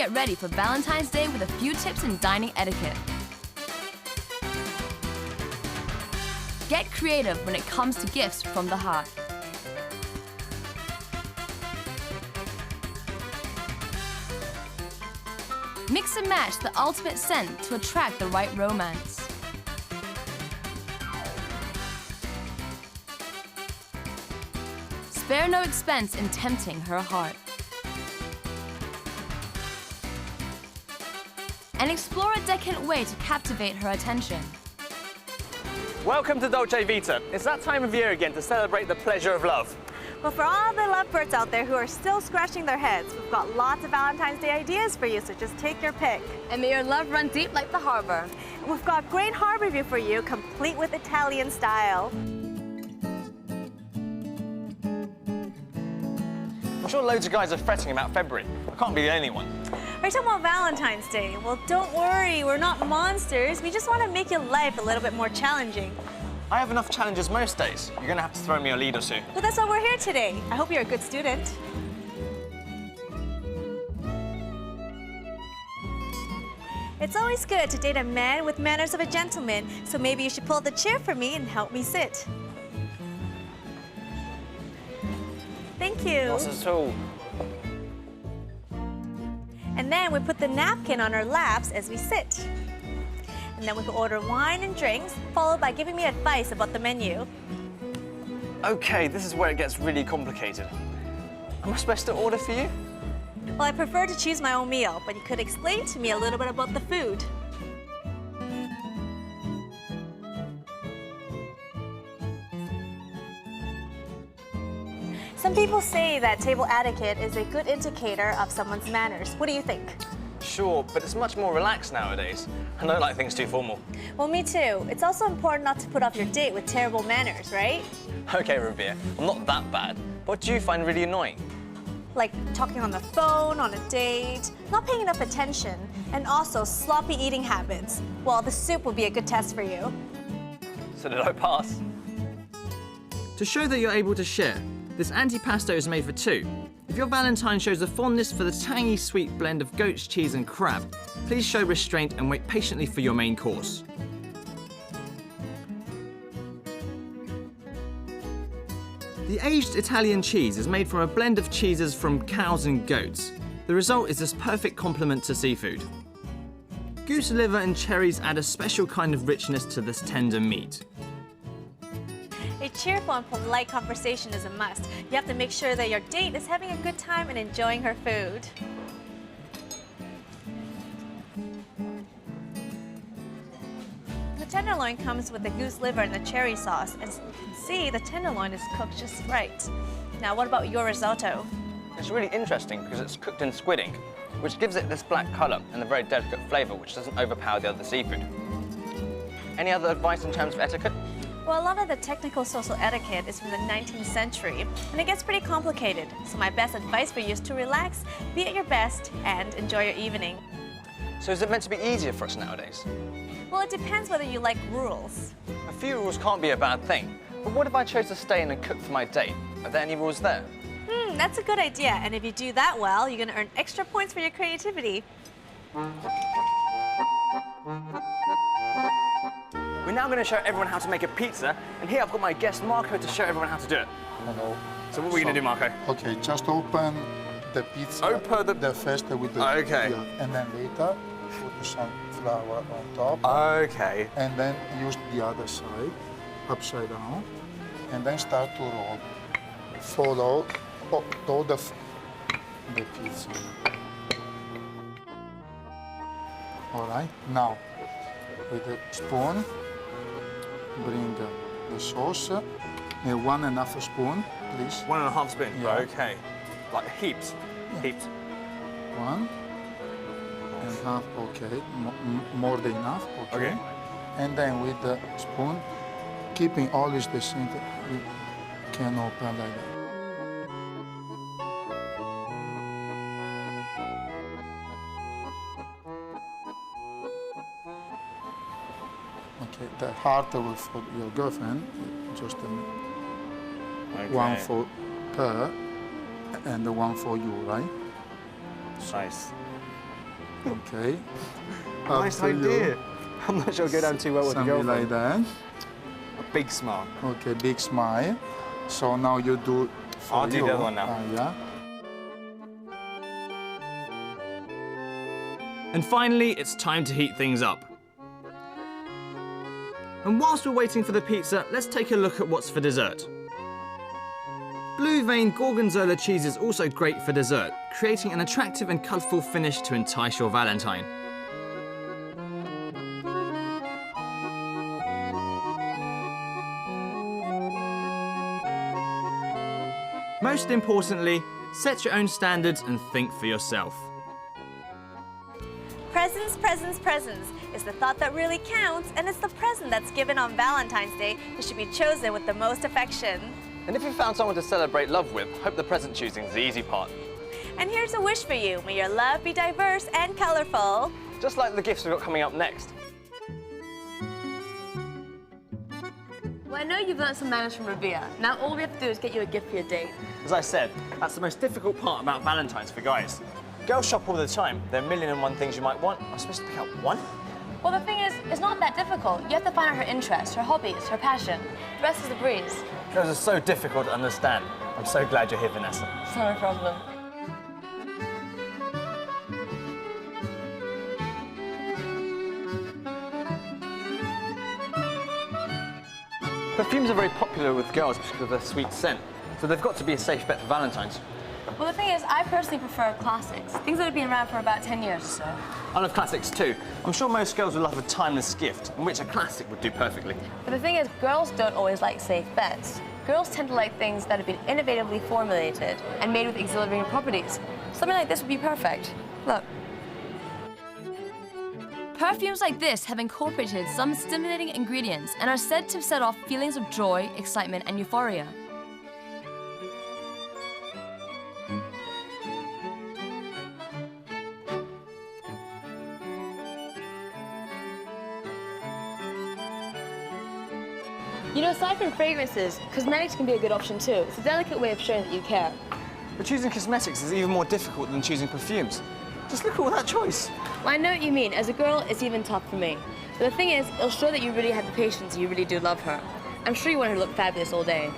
get ready for Valentine's Day with a few tips in dining etiquette. Get creative when it comes to gifts from the heart. Mix and match the ultimate scent to attract the right romance. Spare no expense in tempting her heart. And explore a decadent way to captivate her attention. Welcome to Dolce Vita. It's that time of year again to celebrate the pleasure of love. Well, for all the lovebirds out there who are still scratching their heads, we've got lots of Valentine's Day ideas for you, so just take your pick. And may your love run deep like the harbor. We've got great harbor view for you, complete with Italian style. I'm sure loads of guys are fretting about February. I can't be the only one. Are you talking about Valentine's Day? Well, don't worry, we're not monsters. We just want to make your life a little bit more challenging. I have enough challenges most days. You're going to have to throw me a lead or two. Well, that's why we're here today. I hope you're a good student. It's always good to date a man with manners of a gentleman, so maybe you should pull the chair for me and help me sit. Thank you. Not at all. And then we put the napkin on our laps as we sit. And then we can order wine and drinks, followed by giving me advice about the menu. Okay, this is where it gets really complicated. Am I supposed to order for you? Well, I prefer to choose my own meal, but you could explain to me a little bit about the food. Some people say that table etiquette is a good indicator of someone's manners. What do you think? Sure, but it's much more relaxed nowadays. I don't like things too formal. Well, me too. It's also important not to put off your date with terrible manners, right? Okay, Rabia, I'm not that bad. What do you find really annoying? Like talking on the phone on a date, not paying enough attention, and also sloppy eating habits. Well, the soup would be a good test for you. So did I pass? To show that you're able to share, this antipasto is made for two. If your Valentine shows a fondness for the tangy sweet blend of goat's cheese and crab, please show restraint and wait patiently for your main course. The aged Italian cheese is made from a blend of cheeses from cows and goats. The result is this perfect complement to seafood. Goose liver and cherries add a special kind of richness to this tender meat. A cheerful and polite conversation is a must. You have to make sure that your date is having a good time and enjoying her food. The tenderloin comes with the goose liver and the cherry sauce. As you can see, the tenderloin is cooked just right. Now, what about your risotto? It's really interesting because it's cooked in squid ink, which gives it this black colour and a very delicate flavour which doesn't overpower the other seafood. Any other advice in terms of etiquette? Well, a lot of the technical social etiquette is from the 19th century, and it gets pretty complicated. So my best advice for you is to relax, be at your best, and enjoy your evening. So is it meant to be easier for us nowadays? Well, it depends whether you like rules. A few rules can't be a bad thing. But what if I chose to stay in and cook for my date? Are there any rules there? That's a good idea. And if you do that well, you're going to earn extra points for your creativity. We're now going to show everyone how to make a pizza, and here I've got my guest Marco to show everyone how to do it. Hello. So what are we going to do, Marco? Okay, just open the pizza. Open the first with the Okay. Yeah, and then later put some flour on top. Okay. And then use the other side, upside down, and then start to roll. Follow all the pizza. All right. Now, with the spoon, bring the sauce. 1.5 spoon, please. 1.5 spoon. Yeah. Okay. Like heaps. Yeah. Heaps. 1.5, okay. More than enough, okay. Okay. And then with the spoon, keeping always the center, we can open like that. Okay, the heart for your girlfriend, just one for her and the one for you, right? Nice. Okay. Nice Up to you. idea. I'm not sure it'll go down too well with the Something girlfriend. like that. A big smile. Okay, big smile. So now you do for I'll do you. the other one now. Yeah. And finally, it's time to heat things up. And whilst we're waiting for the pizza, let's take a look at what's for dessert. Blue vein gorgonzola cheese is also great for dessert, creating an attractive and colourful finish to entice your Valentine. Most importantly, set your own standards and think for yourself. Presents, presents, presents is the thought that really counts, and it's the present that's given on Valentine's Day that should be chosen with the most affection. And if you found someone to celebrate love with, hope the present choosing is the easy part. And here's a wish for you. May your love be diverse and colorful. Just like the gifts we've got coming up next. Well, I know you've learned some manners from Rabia. Now all we have to do is get you a gift for your date. As I said, that's the most difficult part about Valentine's for guys. Girls shop all the time. There are 1,000,001 things you might want. I'm supposed to pick out one? Well, the thing is, it's not that difficult. You have to find out her interests, her hobbies, her passion. The rest is a breeze. Girls are so difficult to understand. I'm so glad you're here, Vanessa. It's not a problem. Perfumes are very popular with girls because of their sweet scent, so they've got to be a safe bet for Valentine's. Well, the thing is, I personally prefer classics. Things that have been around for about 10 years or so. I love classics too. I'm sure most girls would love a timeless gift, in which a classic would do perfectly. But the thing is, girls don't always like safe bets. Girls tend to like things that have been innovatively formulated and made with exhilarating properties. Something like this would be perfect. Look. Perfumes like this have incorporated some stimulating ingredients and are said to set off feelings of joy, excitement, and euphoria. You know, aside from fragrances, cosmetics can be a good option too. It's a delicate way of showing that you care. But choosing cosmetics is even more difficult than choosing perfumes. Just look at all that choice. Well, I know what you mean. As a girl, it's even tough for me. But the thing is, it'll show that you really have the patience and you really do love her. I'm sure you want her to look fabulous all day.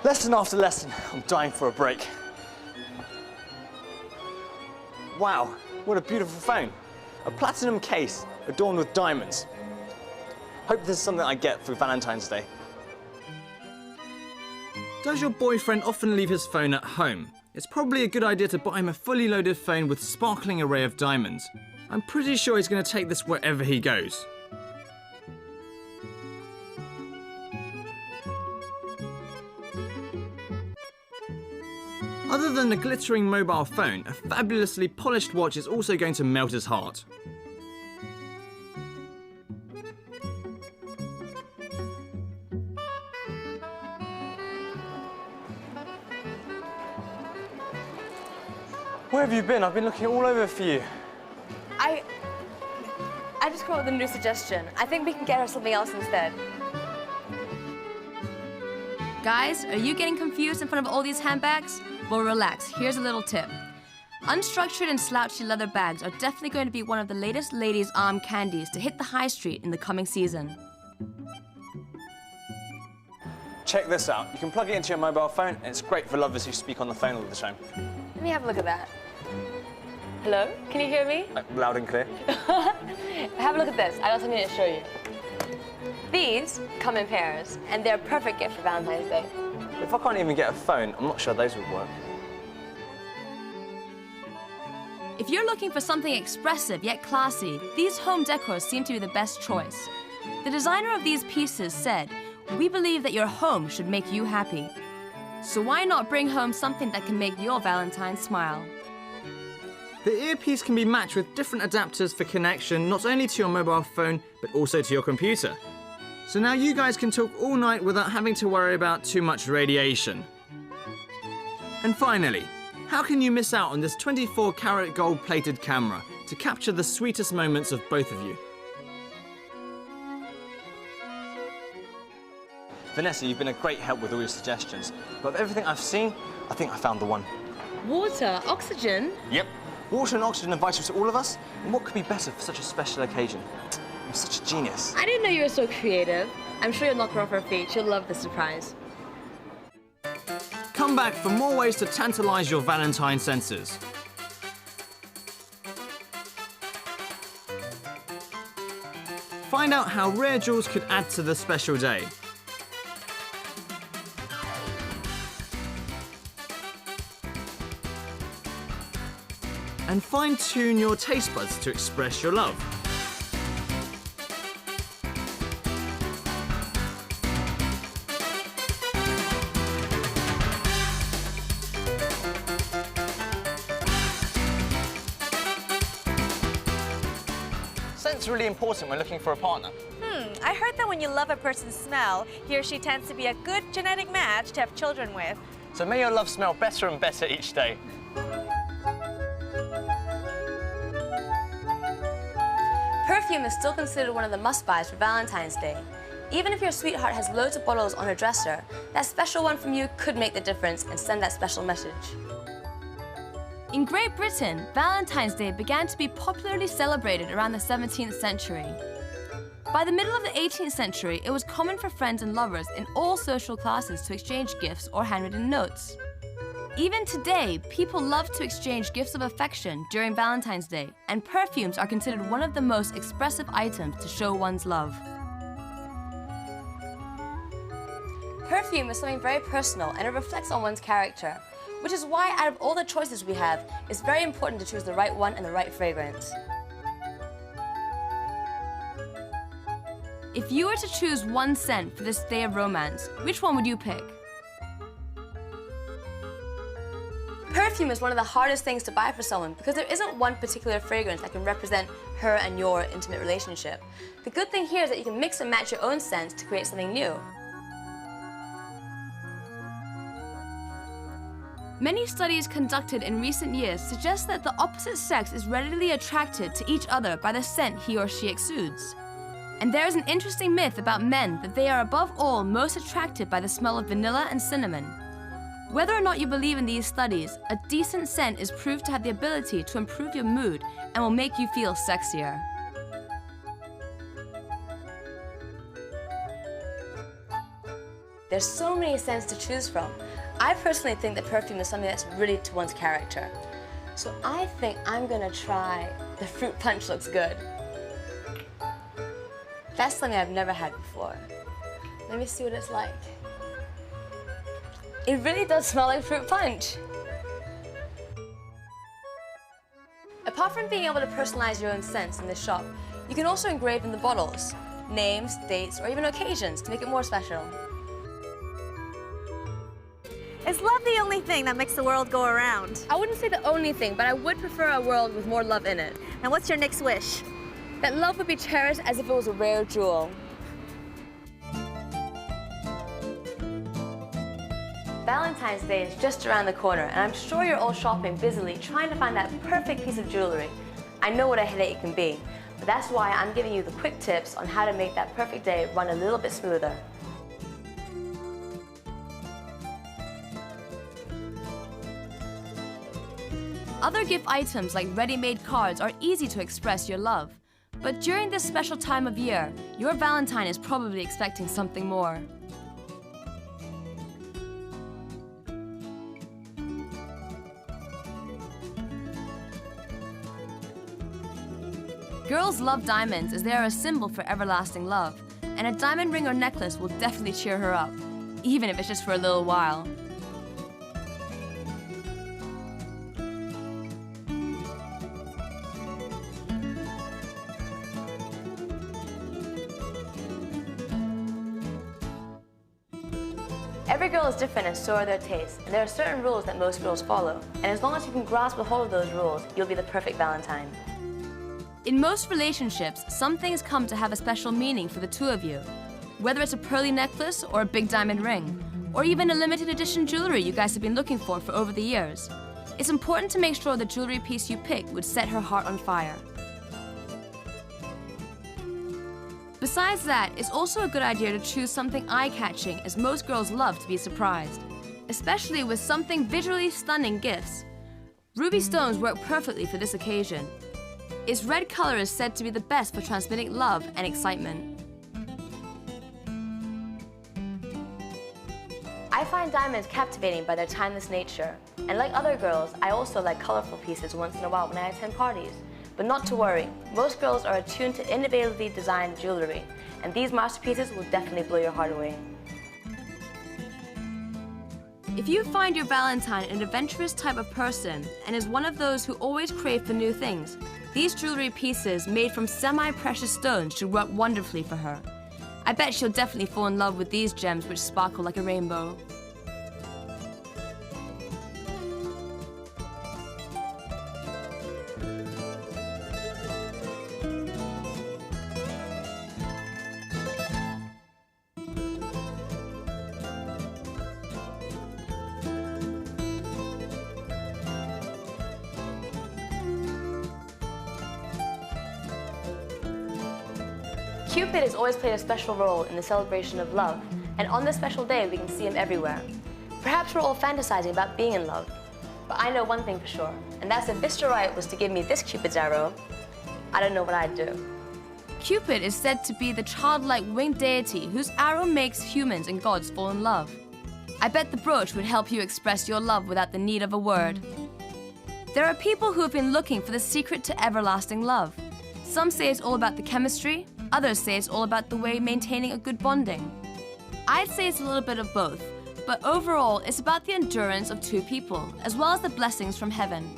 Lesson after lesson, I'm dying for a break. Wow, what a beautiful phone. A platinum case adorned with diamonds. Hope this is something I get for Valentine's Day. Does your boyfriend often leave his phone at home? It's probably a good idea to buy him a fully loaded phone with a sparkling array of diamonds. I'm pretty sure he's going to take this wherever he goes. Other than a glittering mobile phone, a fabulously polished watch is also going to melt his heart. Where have you been? I've been looking all over for you. I just came up with a new suggestion. I think we can get her something else instead. Guys, are you getting confused in front of all these handbags? Well, relax. Here's a little tip. Unstructured and slouchy leather bags are definitely going to be one of the latest ladies' arm candies to hit the high street in the coming season. Check this out. You can plug it into your mobile phone, and it's great for lovers who speak on the phone all the time. Let me have a look at that. Hello? Can you hear me? Loud and clear. Have a look at this. I got something to show you. These come in pairs, and they're a perfect gift for Valentine's Day. If I can't even get a phone, I'm not sure those would work. If you're looking for something expressive yet classy, these home decors seem to be the best choice. The designer of these pieces said, "We believe that your home should make you happy. So why not bring home something that can make your Valentine smile?" The earpiece can be matched with different adapters for connection not only to your mobile phone, but also to your computer. So now you guys can talk all night without having to worry about too much radiation. And finally, how can you miss out on this 24-karat gold-plated camera to capture the sweetest moments of both of you? Vanessa, you've been a great help with all your suggestions. But of everything I've seen, I think I found the one. Water, oxygen. Yep. Water and oxygen are vital to all of us, and what could be better for such a special occasion? I'm such a genius. I didn't know you were so creative. I'm sure you'll knock her off her feet. She'll love the surprise. Come back for more ways to tantalize your Valentine senses. Find out how rare jewels could add to the special day. And fine-tune your taste buds to express your love. Scent's really important when looking for a partner. I heard that when you love a person's smell, he or she tends to be a good genetic match to have children with. So may your love smell better and better each day. Perfume is still considered one of the must-buys for Valentine's Day. Even if your sweetheart has loads of bottles on her dresser, that special one from you could make the difference and send that special message. In Great Britain, Valentine's Day began to be popularly celebrated around the 17th century. By the middle of the 18th century, it was common for friends and lovers in all social classes to exchange gifts or handwritten notes. Even today, people love to exchange gifts of affection during Valentine's Day, and perfumes are considered one of the most expressive items to show one's love. Perfume is something very personal, and it reflects on one's character, which is why out of all the choices we have, it's very important to choose the right one and the right fragrance. If you were to choose one scent for this day of romance, which one would you pick? Perfume is one of the hardest things to buy for someone because there isn't one particular fragrance that can represent her and your intimate relationship. The good thing here is that you can mix and match your own scents to create something new. Many studies conducted in recent years suggest that the opposite sex is readily attracted to each other by the scent he or she exudes. And there is an interesting myth about men that they are above all most attracted by the smell of vanilla and cinnamon. Whether or not you believe in these studies, a decent scent is proved to have the ability to improve your mood and will make you feel sexier. There's so many scents to choose from. I personally think that perfume is something that's really to one's character. So I think I'm gonna try the fruit punch. Looks good. That's something I've never had before. Let me see what it's like. It really does smell like fruit punch. Apart from being able to personalize your own scents in this shop, you can also engrave in the bottles, names, dates, or even occasions to make it more special. Is love the only thing that makes the world go around? I wouldn't say the only thing, but I would prefer a world with more love in it. And what's your next wish? That love would be cherished as if it was a rare jewel. Valentine's Day is just around the corner, and I'm sure you're all shopping busily trying to find that perfect piece of jewelry. I know what a headache it can be, but that's why I'm giving you the quick tips on how to make that perfect day run a little bit smoother. Other gift items like ready-made cards are easy to express your love. But during this special time of year, your Valentine is probably expecting something more. Girls love diamonds as they are a symbol for everlasting love, and a diamond ring or necklace will definitely cheer her up, even if it's just for a little while. Every girl is different and so are their tastes, and there are certain rules that most girls follow, and as long as you can grasp a hold of those rules, you'll be the perfect Valentine. In most relationships, some things come to have a special meaning for the two of you, whether it's a pearly necklace or a big diamond ring, or even a limited edition jewelry you guys have been looking for over the years. It's important to make sure the jewelry piece you pick would set her heart on fire. Besides that, it's also a good idea to choose something eye-catching, as most girls love to be surprised, especially with something visually stunning gifts. Ruby stones work perfectly for this occasion. Its red color is said to be the best for transmitting love and excitement. I find diamonds captivating by their timeless nature. And like other girls, I also like colorful pieces once in a while when I attend parties. But not to worry, most girls are attuned to innovatively designed jewelry, and these masterpieces will definitely blow your heart away. If you find your Valentine an adventurous type of person and is one of those who always crave for new things, these jewelry pieces made from semi-precious stones should work wonderfully for her. I bet she'll definitely fall in love with these gems which sparkle like a rainbow. Cupid has always played a special role in the celebration of love, and on this special day we can see him everywhere. Perhaps we're all fantasizing about being in love, but I know one thing for sure, and that's if Mr. Right was to give me this Cupid's arrow, I don't know what I'd do. Cupid is said to be the childlike winged deity whose arrow makes humans and gods fall in love. I bet the brooch would help you express your love without the need of a word. There are people who have been looking for the secret to everlasting love. Some say it's all about the chemistry, others say it's all about the way maintaining a good bonding. I'd say it's a little bit of both, but overall it's about the endurance of two people, as well as the blessings from heaven.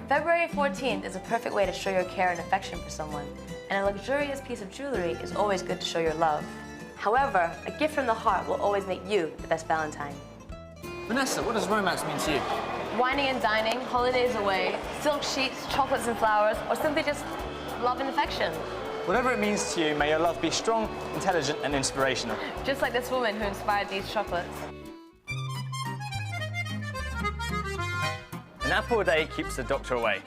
February 14th is a perfect way to show your care and affection for someone, and a luxurious piece of jewelry is always good to show your love. However, a gift from the heart will always make you the best Valentine. Vanessa, what does romance mean to you? Wining and dining, holidays away, silk sheets, chocolates and flowers, or simply just love and affection. Whatever it means to you, may your love be strong, intelligent, and inspirational. Just like this woman who inspired these chocolates. An apple a day keeps the doctor away.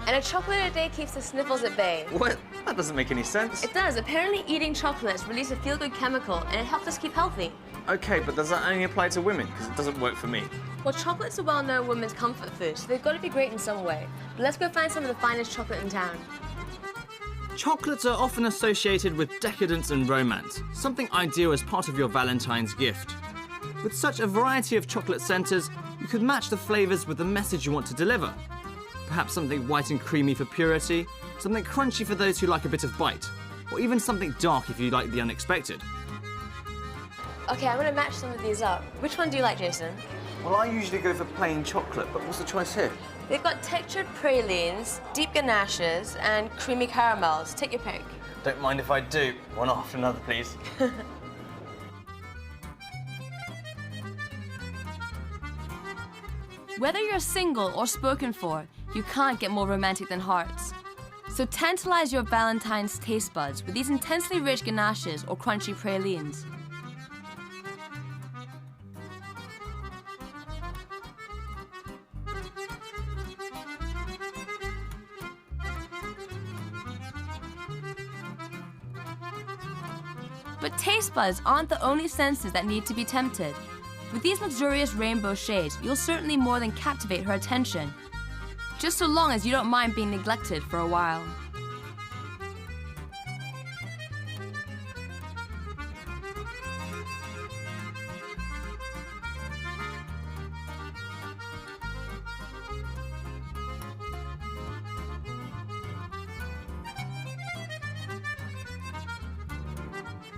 And a chocolate a day keeps the sniffles at bay. What? That doesn't make any sense. It does. Apparently eating chocolates releases a feel-good chemical, and it helps us keep healthy. Okay, but does that only apply to women? Because it doesn't work for me. Well, chocolate's a well-known women's comfort food, so they've got to be great in some way. But let's go find some of the finest chocolate in town. Chocolates are often associated with decadence and romance, something ideal as part of your Valentine's gift. With such a variety of chocolate centres, you could match the flavours with the message you want to deliver. Perhaps something white and creamy for purity, something crunchy for those who like a bit of bite, or even something dark if you like the unexpected. Okay, I'm gonna match some of these up. Which one do you like, Jason? Well, I usually go for plain chocolate, but what's the choice here? They've got textured pralines, deep ganaches, and creamy caramels. Take your pick. Don't mind if I do. One after another, please. Whether you're single or spoken for, you can't get more romantic than hearts. So tantalize your Valentine's taste buds with these intensely rich ganaches or crunchy pralines. But taste buds aren't the only senses that need to be tempted. With these luxurious rainbow shades, you'll certainly more than captivate her attention, just so long as you don't mind being neglected for a while.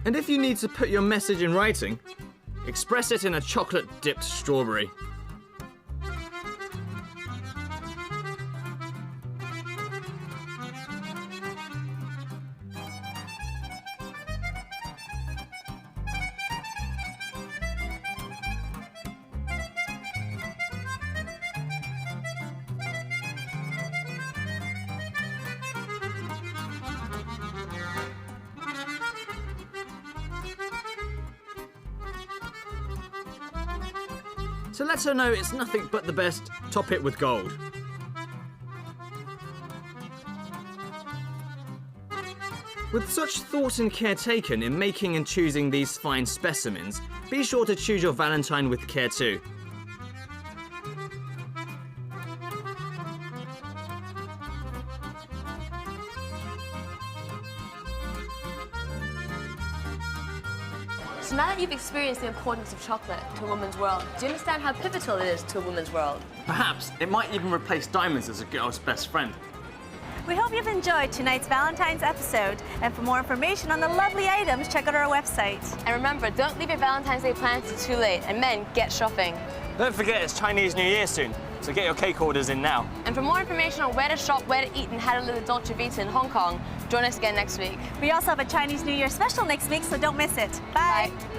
And if you need to put your message in writing, express it in a chocolate-dipped strawberry. To let her know it's nothing but the best, top it with gold. With such thought and care taken in making and choosing these fine specimens, be sure to choose your Valentine with care too. So now that you've experienced the importance of chocolate to a woman's world, do you understand how pivotal it is to a woman's world? Perhaps it might even replace diamonds as a girl's best friend. We hope you've enjoyed tonight's Valentine's episode. And for more information on the lovely items, check out our website. And remember, don't leave your Valentine's Day plans till too late. And men, get shopping. Don't forget it's Chinese New Year soon, so get your cake orders in now. And for more information on where to shop, where to eat, and how to live the Dolce Vita in Hong Kong, join us again next week. We also have a Chinese New Year special next week, so don't miss it. Bye. Bye.